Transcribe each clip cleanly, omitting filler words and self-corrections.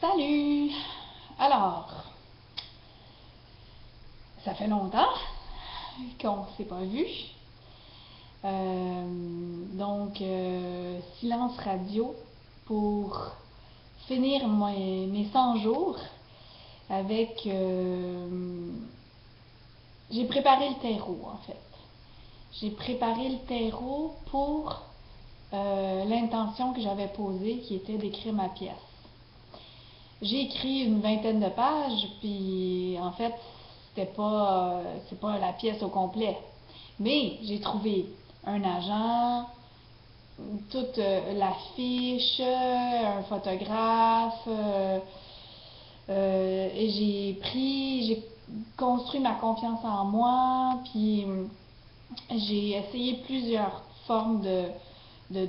Salut! Alors, ça fait longtemps qu'on ne s'est pas vu. Silence radio pour finir mes 100 jours avec... j'ai préparé le terreau, en fait. J'ai préparé le terreau pour l'intention que j'avais posée, qui était d'écrire ma pièce. J'ai écrit une vingtaine de pages, puis en fait, c'est pas la pièce au complet. Mais j'ai trouvé un agent, toute l'affiche, un photographe, et j'ai construit ma confiance en moi, puis j'ai essayé plusieurs formes de, de,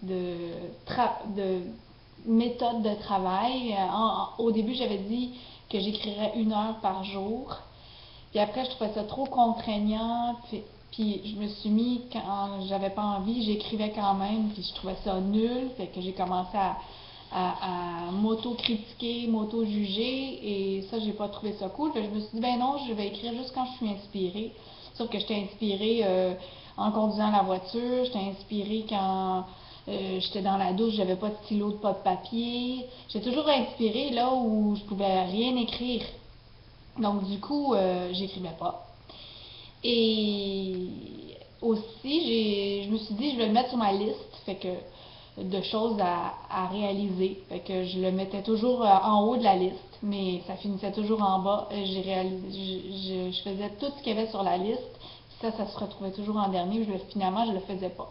de méthode de travail. Au début, j'avais dit que j'écrirais 1 heure par jour. Puis après, je trouvais ça trop contraignant. Puis je me suis mis, quand j'avais pas envie, j'écrivais quand même. Puis je trouvais ça nul. Fait que j'ai commencé à m'auto-critiquer, m'auto-juger. Et ça, j'ai pas trouvé ça cool. Fait que je me suis dit, ben non, je vais écrire juste quand je suis inspirée. Sauf que j'étais inspirée en conduisant la voiture. J'étais inspirée quand j'étais dans la douche, j'avais pas de stylo, pas de papier. J'étais toujours inspirée là où je pouvais rien écrire. Donc du coup, j'écrivais pas. Et aussi, je me suis dit, je vais le mettre sur ma liste, fait que de choses à réaliser. Fait que je le mettais toujours en haut de la liste, mais ça finissait toujours en bas. Je faisais tout ce qu'il y avait sur la liste. Ça se retrouvait toujours en dernier. Finalement, je le faisais pas.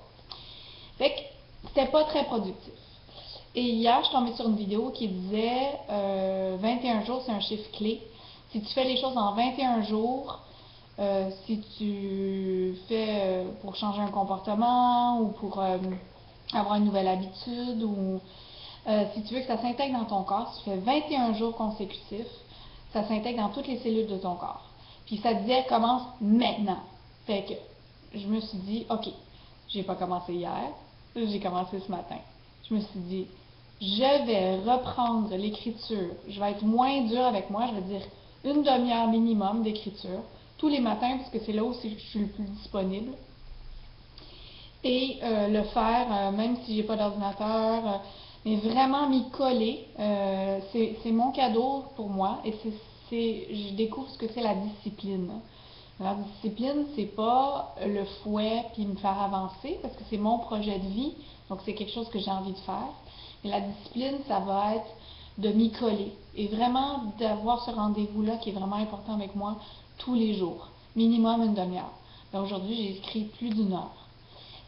Fait que c'était pas très productif. Et hier, je suis tombée sur une vidéo qui disait 21 jours, c'est un chiffre clé. Si tu fais les choses en 21 jours, si tu fais pour changer un comportement ou pour avoir une nouvelle habitude ou si tu veux que ça s'intègre dans ton corps, si tu fais 21 jours consécutifs, ça s'intègre dans toutes les cellules de ton corps. Puis ça disait commence maintenant. Fait que je me suis dit, ok, j'ai pas commencé hier, j'ai commencé ce matin. Je me suis dit, je vais reprendre l'écriture. Je vais être moins dure avec moi. Je vais dire 1 demi-heure minimum d'écriture tous les matins parce que c'est là où je suis le plus disponible. Et le faire, même si j'ai pas d'ordinateur, mais vraiment m'y coller. C'est mon cadeau pour moi et je découvre ce que c'est la discipline. La discipline, c'est pas le fouet puis me faire avancer parce que c'est mon projet de vie, donc c'est quelque chose que j'ai envie de faire. Mais la discipline, ça va être de m'y coller et vraiment d'avoir ce rendez-vous-là qui est vraiment important avec moi tous les jours, minimum 1 demi-heure. Aujourd'hui, j'ai écrit plus d'1 heure.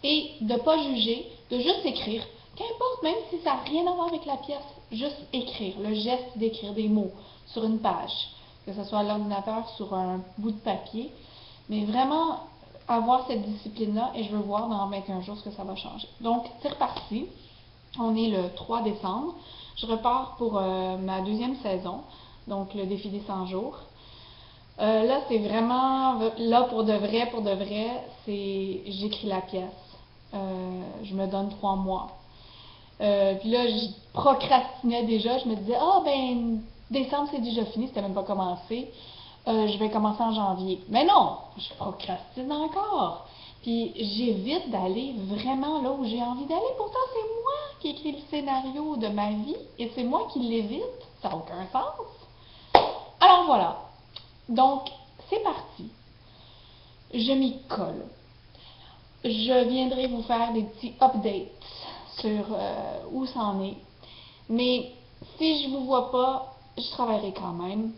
Et de ne pas juger, de juste écrire, qu'importe, même si ça n'a rien à voir avec la pièce, juste écrire, le geste d'écrire des mots sur une page, que ce soit à l'ordinateur, sur un bout de papier, mais vraiment avoir cette discipline-là et je veux voir dans 21 jours ce que ça va changer. Donc, c'est reparti. On est le 3 décembre. Je repars pour ma 2e saison, donc le défi des 100 jours. Là, c'est vraiment, là pour de vrai, j'écris la pièce. Je me donne 3 mois. Puis là, je procrastinais déjà. Je me disais, ben, décembre, c'est déjà fini, c'était même pas commencé. Je vais commencer en janvier. Mais non, je procrastine encore. Puis j'évite d'aller vraiment là où j'ai envie d'aller. Pourtant, c'est moi qui écris le scénario de ma vie et c'est moi qui l'évite. Ça n'a aucun sens. Alors voilà. Donc, c'est parti. Je m'y colle. Je viendrai vous faire des petits updates sur où ça en est. Mais si je ne vous vois pas, je travaillerai quand même.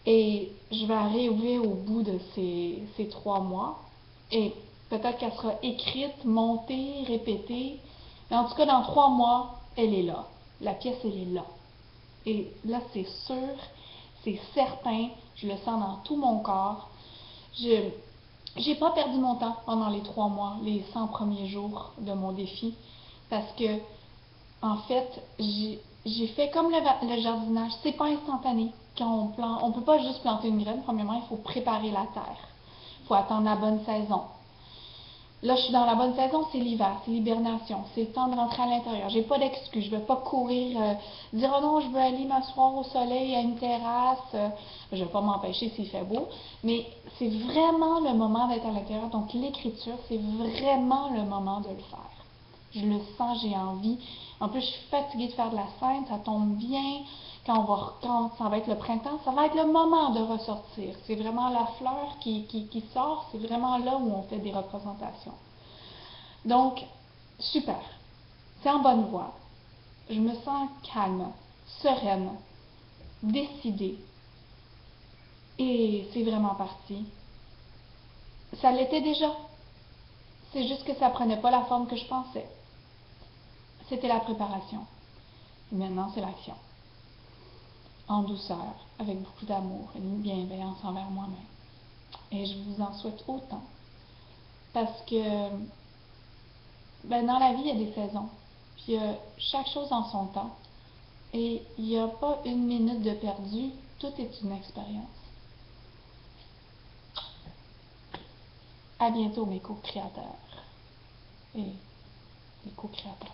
Et je vais arriver au bout de ces 3 mois. Et peut-être qu'elle sera écrite, montée, répétée. Mais en tout cas, dans 3 mois, elle est là. La pièce, elle est là. Et là, c'est sûr, c'est certain, je le sens dans tout mon corps. J'ai pas perdu mon temps pendant les 3 mois, les 100 premiers jours de mon défi, parce que, en fait, j'ai fait comme le jardinage. C'est pas instantané. Quand on peut pas juste planter une graine. Premièrement, il faut préparer la terre. Il faut attendre la bonne saison. Là, je suis dans la bonne saison, c'est l'hiver, c'est l'hibernation, c'est le temps de rentrer à l'intérieur. J'ai pas d'excuse, je vais pas courir, dire oh non, je veux aller m'asseoir au soleil à une terrasse. Je vais pas m'empêcher s'il fait beau, mais c'est vraiment le moment d'être à l'intérieur. Donc l'écriture, c'est vraiment le moment de le faire. Je le sens, j'ai envie. En plus, je suis fatiguée de faire de la scène, ça tombe bien. Quand ça va être le printemps, ça va être le moment de ressortir. C'est vraiment la fleur qui sort, c'est vraiment là où on fait des représentations. Donc, super. C'est en bonne voie. Je me sens calme, sereine, décidée. Et c'est vraiment parti. Ça l'était déjà. C'est juste que ça prenait pas la forme que je pensais. C'était la préparation. Et maintenant, c'est l'action. En douceur, avec beaucoup d'amour et une bienveillance envers moi-même. Et je vous en souhaite autant. Parce que dans la vie, il y a des saisons. Puis il y a chaque chose en son temps. Et il n'y a pas une minute de perdu. Tout est une expérience. À bientôt, mes co-créateurs et les co-créateurs.